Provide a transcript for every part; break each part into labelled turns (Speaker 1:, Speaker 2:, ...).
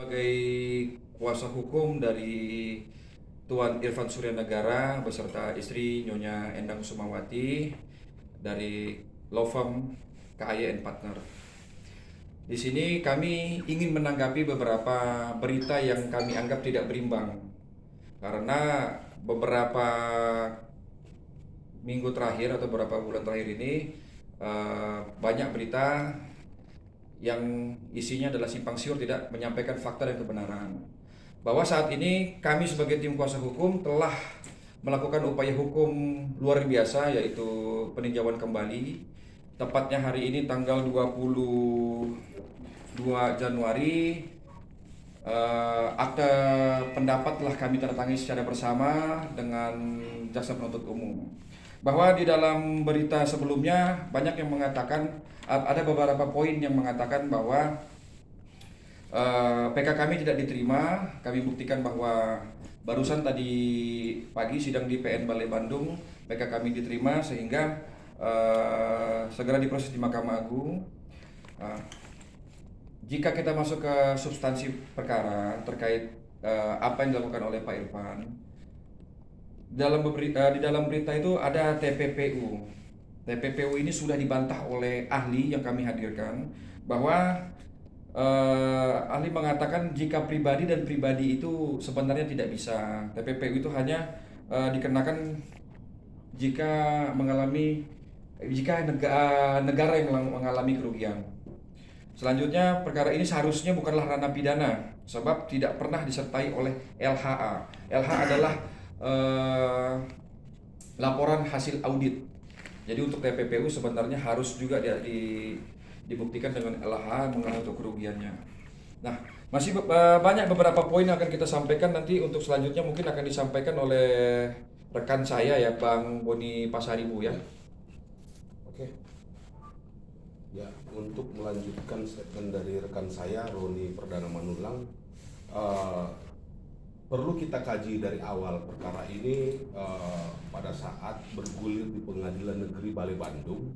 Speaker 1: Sebagai kuasa hukum dari Tuan Irfan Suryanagara beserta istri Nyonya Endang Sumawati dari law firm KAY & Partner. Di sini kami ingin menanggapi beberapa berita yang kami anggap tidak berimbang karena beberapa minggu terakhir atau beberapa bulan terakhir ini banyak berita yang isinya adalah simpang siur, tidak menyampaikan fakta dan kebenaran. Bahwa saat ini kami sebagai tim kuasa hukum telah melakukan upaya hukum luar biasa, yaitu peninjauan kembali. Tepatnya hari ini tanggal 22 Januari, akte pendapat telah kami tanda tangani secara bersama dengan jaksa penuntut umum. Bahwa di dalam berita sebelumnya banyak yang mengatakan, ada beberapa poin yang mengatakan bahwa PK kami tidak diterima. Kami buktikan bahwa barusan tadi pagi sidang di PN Balai Bandung, PK kami diterima sehingga segera diproses di Mahkamah Agung. Jika kita masuk ke substansi perkara terkait apa yang dilakukan oleh Pak Irfan, di dalam berita itu ada TPPU. TPPU ini sudah dibantah oleh ahli yang kami hadirkan bahwa ahli mengatakan jika pribadi dan pribadi itu sebenarnya tidak bisa. TPPU itu hanya dikenakan jika negara yang mengalami kerugian. Selanjutnya, perkara ini seharusnya bukanlah ranah pidana sebab tidak pernah disertai oleh LHA. LHA adalah laporan hasil audit. Jadi untuk TPPU sebenarnya harus juga dibuktikan dengan LH mengenai untuk kerugiannya. Nah, masih banyak beberapa poin yang akan kita sampaikan nanti. Untuk selanjutnya mungkin akan disampaikan oleh rekan saya ya, Bang Boni Pasaribu ya. Oke.
Speaker 2: Ya, untuk melanjutkan statement dari rekan saya Roni Perdana Manulang, perlu kita kaji dari awal perkara ini. Pada saat bergulir di Pengadilan Negeri Balai Bandung,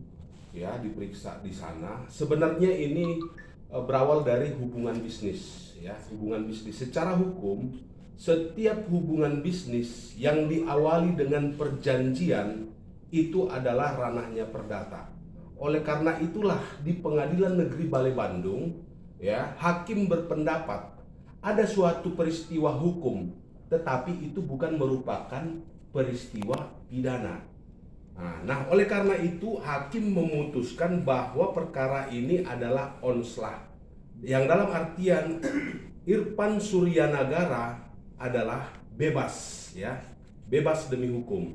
Speaker 2: ya, diperiksa di sana. Sebenarnya ini berawal dari hubungan bisnis, ya, hubungan bisnis. Secara hukum, setiap hubungan bisnis yang diawali dengan perjanjian itu adalah ranahnya perdata. Oleh karena itulah di Pengadilan Negeri Balai Bandung, ya, hakim berpendapat ada suatu peristiwa hukum, tetapi itu bukan merupakan peristiwa pidana. Nah, oleh karena itu hakim memutuskan bahwa perkara ini adalah onslah, yang dalam artian Irfan Suryanagara adalah bebas, ya, bebas demi hukum,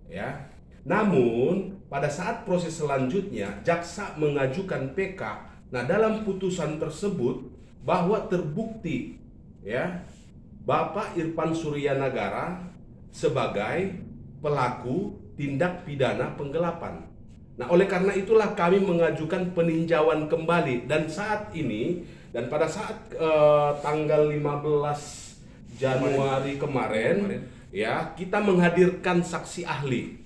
Speaker 2: ya. Namun pada saat proses selanjutnya jaksa mengajukan PK. Nah, dalam putusan tersebut bahwa terbukti, ya, Bapak Irfan Suryanagara sebagai pelaku tindak pidana penggelapan. Nah, oleh karena itulah kami mengajukan peninjauan kembali, dan saat ini dan pada saat tanggal 15 Januari kemarin, ya, kita menghadirkan saksi ahli.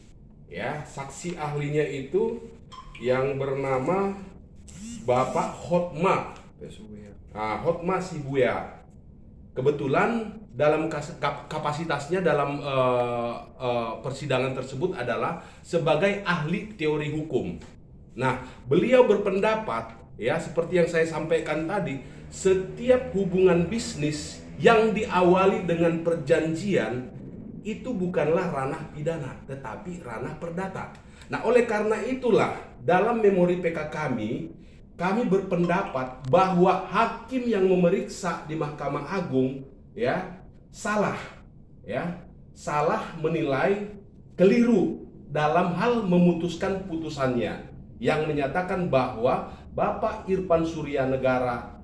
Speaker 2: Ya, saksi ahlinya itu yang bernama Bapak Hotma Sibuya. Kebetulan dalam kapasitasnya dalam persidangan tersebut adalah sebagai ahli teori hukum. Nah, beliau berpendapat, ya, seperti yang saya sampaikan tadi, setiap hubungan bisnis yang diawali dengan perjanjian itu bukanlah ranah pidana, tetapi ranah perdata. Nah, oleh karena itulah dalam memori PK kami berpendapat bahwa hakim yang memeriksa di Mahkamah Agung, ya, salah menilai, keliru dalam hal memutuskan putusannya yang menyatakan bahwa Bapak Irfan Suryanagara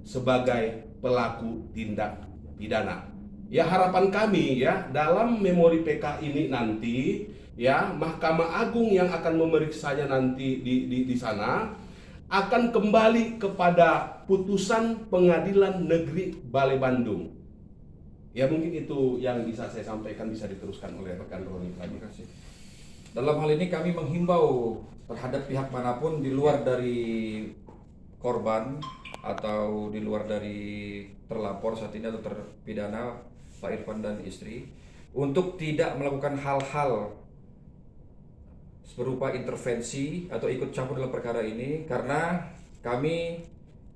Speaker 2: sebagai pelaku tindak pidana. Ya, harapan kami, ya, dalam memori PK ini nanti, ya, Mahkamah Agung yang akan memeriksanya nanti di sana akan kembali kepada putusan Pengadilan Negeri Balai Bandung. Ya, mungkin itu yang bisa saya sampaikan, bisa diteruskan oleh rekan Roni.
Speaker 1: Terima kasih. Dalam hal ini kami menghimbau terhadap pihak manapun di luar dari korban atau di luar dari terlapor saat ini atau terpidana Pak Irfan dan istri untuk tidak melakukan hal-hal berupa intervensi atau ikut campur dalam perkara ini, karena kami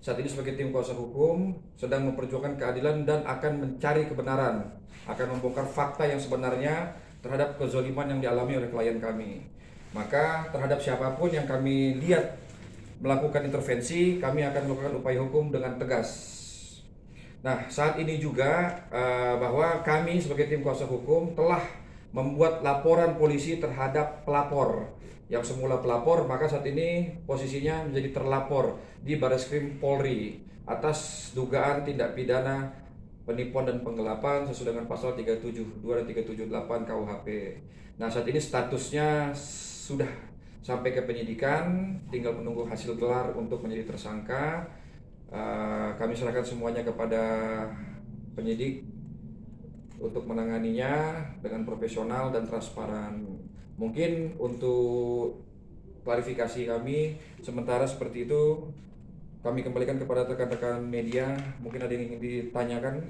Speaker 1: saat ini sebagai tim kuasa hukum sedang memperjuangkan keadilan dan akan mencari kebenaran, akan membongkar fakta yang sebenarnya terhadap kezaliman yang dialami oleh klien kami. Maka terhadap siapapun yang kami lihat melakukan intervensi, kami akan melakukan upaya hukum dengan tegas. Nah, saat ini juga bahwa kami sebagai tim kuasa hukum telah membuat laporan polisi terhadap pelapor. Yang semula pelapor, maka saat ini posisinya menjadi terlapor di Barreskrim Polri atas dugaan tindak pidana penipuan dan penggelapan sesuai dengan pasal 372 dan 378 KUHP. Nah, saat ini statusnya sudah sampai ke penyidikan, tinggal menunggu hasil gelar untuk menjadi tersangka. Kami serahkan semuanya kepada penyidik untuk menanganinya dengan profesional dan transparan. Mungkin untuk klarifikasi kami sementara seperti itu. Kami kembalikan kepada rekan-rekan media. Mungkin ada yang ingin ditanyakan.